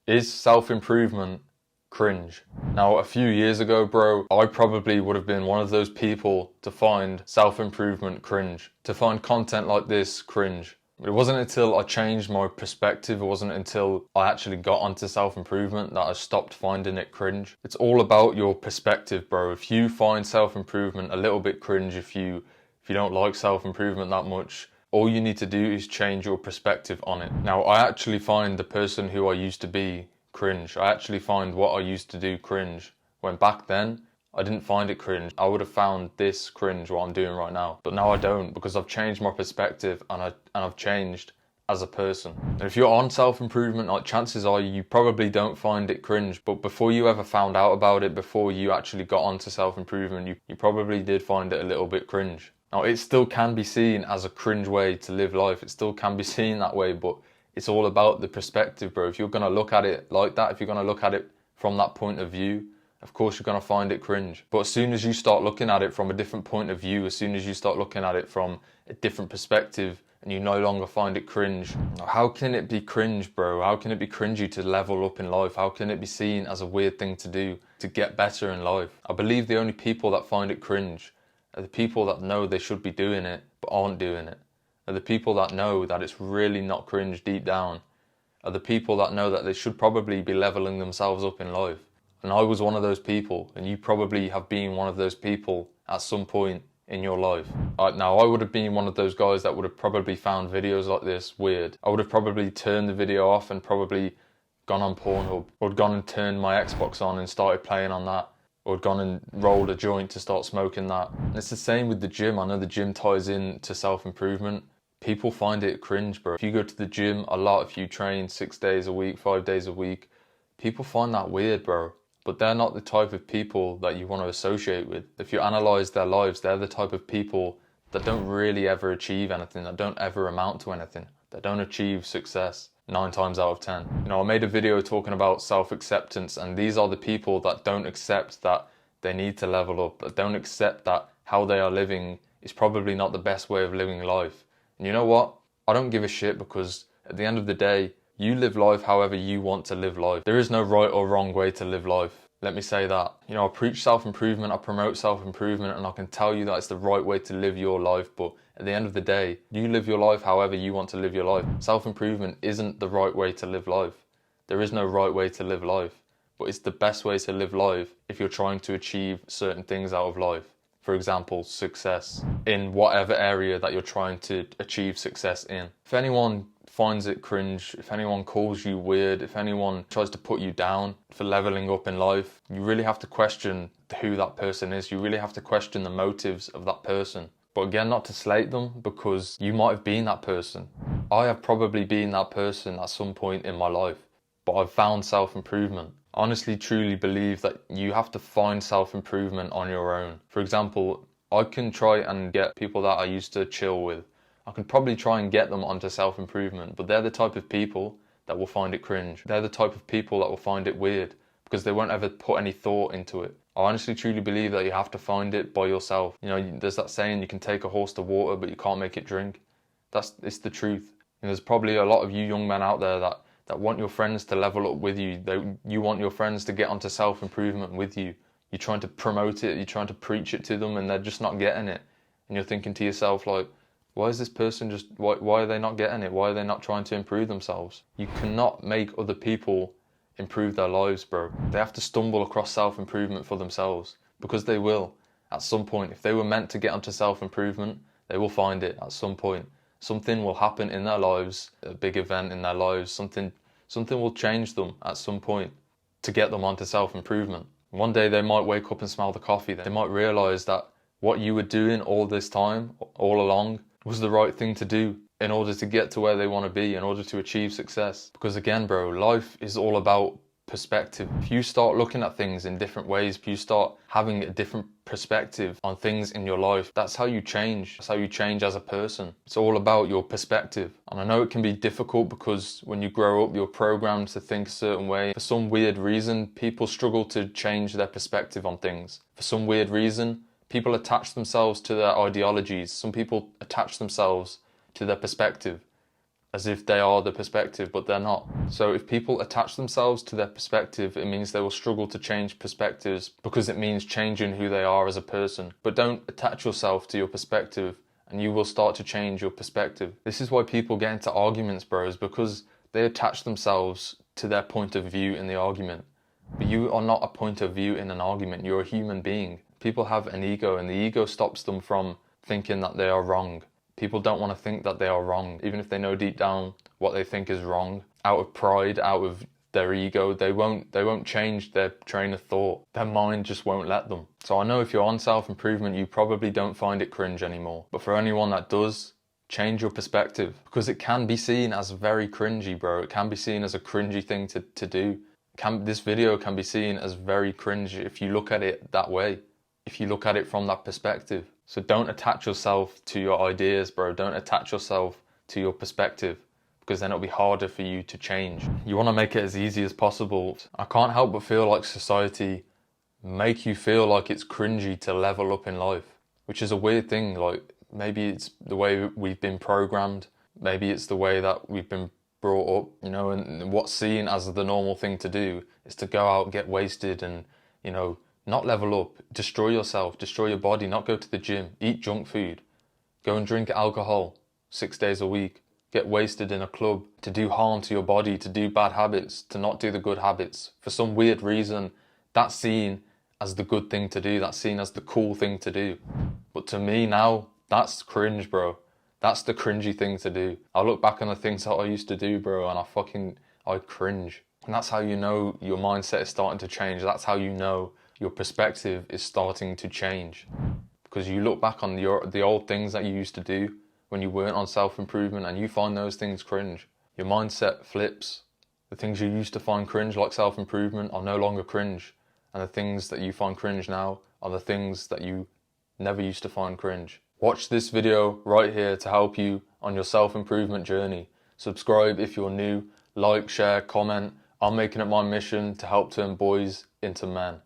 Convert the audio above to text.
Is self-improvement cringe? Now, a few years ago, bro, I probably would have been one of those people to find self-improvement cringe, to find content like this cringe. It wasn't until I changed my perspective, it wasn't until I actually got onto self-improvement that I stopped finding it cringe. It's all about your perspective, bro. If you find self-improvement a little bit cringe, if you don't like self-improvement that much, all you need to do is change your perspective on it. Now, I actually find the person who I used to be cringe. I actually find what I used to do cringe. When back then, I didn't find it cringe. I would have found this cringe, what I'm doing right now. But now I don't, because I've changed my perspective and I've changed as a person. And if you're on self-improvement, like, chances are you probably don't find it cringe. But before you ever found out about it, before you actually got onto self-improvement, you probably did find it a little bit cringe. Now, it still can be seen as a cringe way to live life. It still can be seen that way, but it's all about the perspective, bro. If you're going to look at it like that, if you're going to look at it from that point of view, of course you're going to find it cringe. But as soon as you start looking at it from a different point of view, as soon as you start looking at it from a different perspective, and you no longer find it cringe, how can it be cringe, bro? How can it be cringy to level up in life? How can it be seen as a weird thing to do to get better in life? I believe the only people that find it cringe are the people that know they should be doing it but aren't doing it. Are the people that know that it's really not cringe deep down. Are the people that know that they should probably be leveling themselves up in life. And I was one of those people, and you probably have been one of those people at some point in your life. Now, I would have been one of those guys that would have probably found videos like this weird. I would have probably turned the video off and probably gone on Pornhub, or gone and turned my Xbox on and started playing on that, or gone and rolled a joint to start smoking that. And it's the same with the gym. I know the gym ties in to self-improvement. People find it cringe, bro. If you go to the gym a lot, if you train 6 days a week, 5 days a week, people find that weird, bro. But they're not the type of people that you want to associate with. If you analyze their lives, they're the type of people that don't really ever achieve anything, that don't ever amount to anything, that don't achieve success 9 times out of 10. You know, I made a video talking about self-acceptance, and these are the people that don't accept that they need to level up, that don't accept that how they are living is probably not the best way of living life. And you know what? I don't give a shit, because at the end of the day, you live life however you want to live life. There is no right or wrong way to live life. Let me say that. You know, I preach self-improvement, I promote self-improvement, and I can tell you that it's the right way to live your life, but at the end of the day, you live your life however you want to live your life. Self-improvement isn't the right way to live life. There is no right way to live life, but it's the best way to live life if you're trying to achieve certain things out of life. For example, success in whatever area that you're trying to achieve success in. If anyone finds it cringe, if anyone calls you weird, if anyone tries to put you down for leveling up in life, you really have to question who that person is. You really have to question the motives of that person. But again, not to slate them, because you might have been that person. I have probably been that person at some point in my life, but I've found self-improvement. I honestly, truly believe that you have to find self-improvement on your own. For example, I can try and get people that I used to chill with, I can probably try and get them onto self-improvement, but they're the type of people that will find it cringe. They're the type of people that will find it weird, because they won't ever put any thought into it. I honestly truly believe that you have to find it by yourself. You know, there's that saying, you can take a horse to water, but you can't make it drink. It's the truth. And there's probably a lot of you young men out there that want your friends to level up with you. You want your friends to get onto self-improvement with you. You're trying to promote it, you're trying to preach it to them, and they're just not getting it. And you're thinking to yourself, like, why is this person why are they not getting it? Why are they not trying to improve themselves? You cannot make other people improve their lives, bro. They have to stumble across self-improvement for themselves, because they will at some point. If they were meant to get onto self-improvement, they will find it at some point. Something will happen in their lives, a big event in their lives, something will change them at some point to get them onto self-improvement. One day they might wake up and smell the coffee. They might realize that what you were doing all this time, all along, was the right thing to do in order to get to where they want to be, in order to achieve success. Because again, bro, life is all about perspective. If you start looking at things in different ways, if you start having a different perspective on things in your life, that's how you change. That's how you change as a person. It's all about your perspective. And I know it can be difficult, because when you grow up, you're programmed to think a certain way. For some weird reason, people struggle to change their perspective on things. For some weird reason, people attach themselves to their ideologies. Some people attach themselves to their perspective as if they are the perspective, but they're not. So if people attach themselves to their perspective, it means they will struggle to change perspectives because it means changing who they are as a person. But don't attach yourself to your perspective and you will start to change your perspective. This is why people get into arguments, bros, because they attach themselves to their point of view in the argument. But you are not a point of view in an argument, you're a human being. People have an ego and the ego stops them from thinking that they are wrong. People don't want to think that they are wrong, even if they know deep down what they think is wrong. Out of pride, out of their ego, they won't change their train of thought. Their mind just won't let them. So I know if you're on self-improvement, you probably don't find it cringe anymore. But for anyone that does, change your perspective, because it can be seen as very cringy, bro. It can be seen as a cringy thing to do. This video can be seen as very cringy if you look at it that way, if you look at it from that perspective. So don't attach yourself to your ideas, bro. Don't attach yourself to your perspective, because then it'll be harder for you to change. You want to make it as easy as possible. I can't help but feel like society make you feel like it's cringy to level up in life, which is a weird thing. Like, maybe it's the way we've been programmed. Maybe it's the way that we've been brought up, you know, and what's seen as the normal thing to do is to go out, get wasted and, you know, not level up, destroy yourself, destroy your body, not go to the gym, eat junk food, go and drink alcohol 6 days a week, get wasted in a club, to do harm to your body, to do bad habits, to not do the good habits. For some weird reason, that's seen as the good thing to do, that's seen as the cool thing to do. But to me now, that's cringe, bro. That's the cringy thing to do. I look back on the things that I used to do, bro, and I cringe. And that's how you know your mindset is starting to change. That's how you know your perspective is starting to change. Because you look back on the old things that you used to do when you weren't on self-improvement and you find those things cringe. Your mindset flips. The things you used to find cringe, like self-improvement, are no longer cringe. And the things that you find cringe now are the things that you never used to find cringe. Watch this video right here to help you on your self-improvement journey. Subscribe if you're new, like, share, comment. I'm making it my mission to help turn boys into men.